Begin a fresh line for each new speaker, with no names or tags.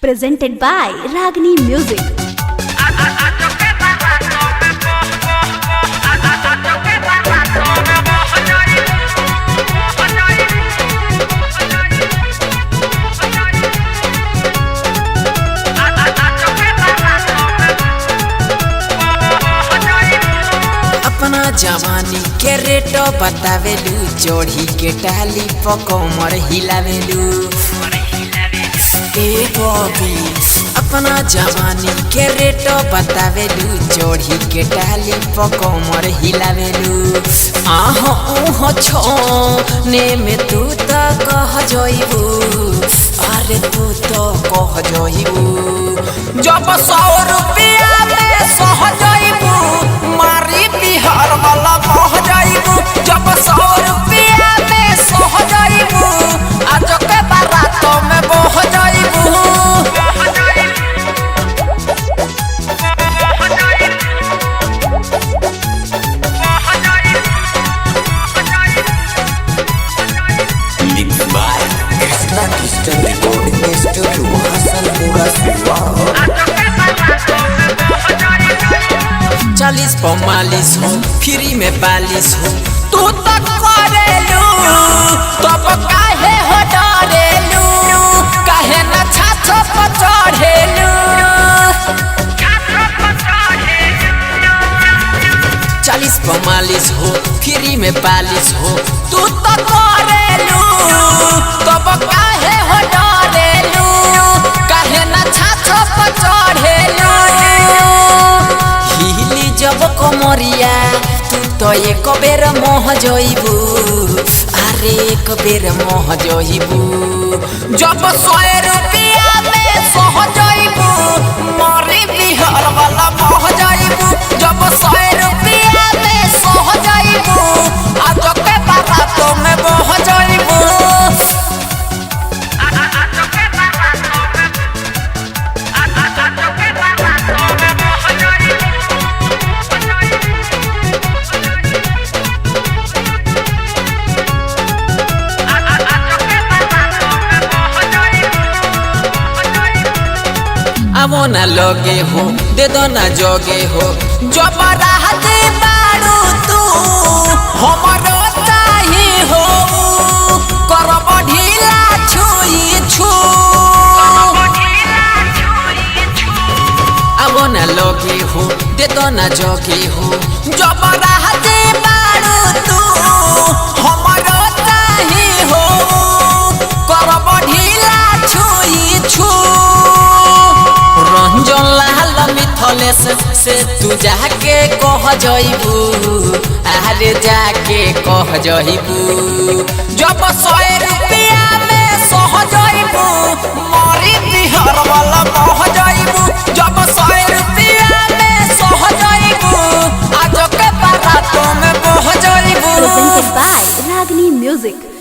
presented by Ragini Music.
अपना जवानी के रेट बतावेलू, जोड़ी के टाली पकोमर हिलावेलू। ए बॉबी अपना जवानी के रेट बतावेलू, जोड़ी के टाली पकोमर हिलावेलू। आह ओह छोने में तू तो कह जइबू, अरे तू तो कह जइबू। जब 100 रुपया में सह जइबू, मारी बिहार वाला बह जइबू। जब 100 रुपया में सह जइबू, आज के बारात में बह जइबू।
Mixed by Krishna Kristen Recording Studio, Hasanpura, Siwa।
40 45 हो, फ्री में 42 हो, तू तक करेलू। तब काहे हो डरेलू, काहे न छाछ पर चढ़ेलू। 40 45 हो, फ्री में 42 हो, तू तक करेलू। तब काहे हो डरेलू, काहे न छाछ पर चढ़ेलू। हिली जब कमरिया तू तो एक बेर मोह जइबू, अरे एक बेर मोह जइबू। जब 100 रुपया में सह जइबू, मारी बिहार वाला मोह जइबू। जब 100 रुपया में सह जइबू, आज के बारात में बह जइबू। आवो ना लगे हो, दे दो ना जोगे हो। जब राहत बारू तू हमरो चाही हो, करब ढीला छुई छू। आवो ना लगे हो, दे दो ना जोगे हो। जब राहत बारू तू हमरो चाही हो, करब ढीला छुई छू। रंजन लाल मिथलेश से तू जाके कह जइबू, अरे जाके कह जइबू। जब 100 रुपया में सह जइबू, मारी बिहार वाला बह जइबू। जब 100 रुपया में सह जइबू, आज के बारात में बह जइबू।
Presented by Ragini Music.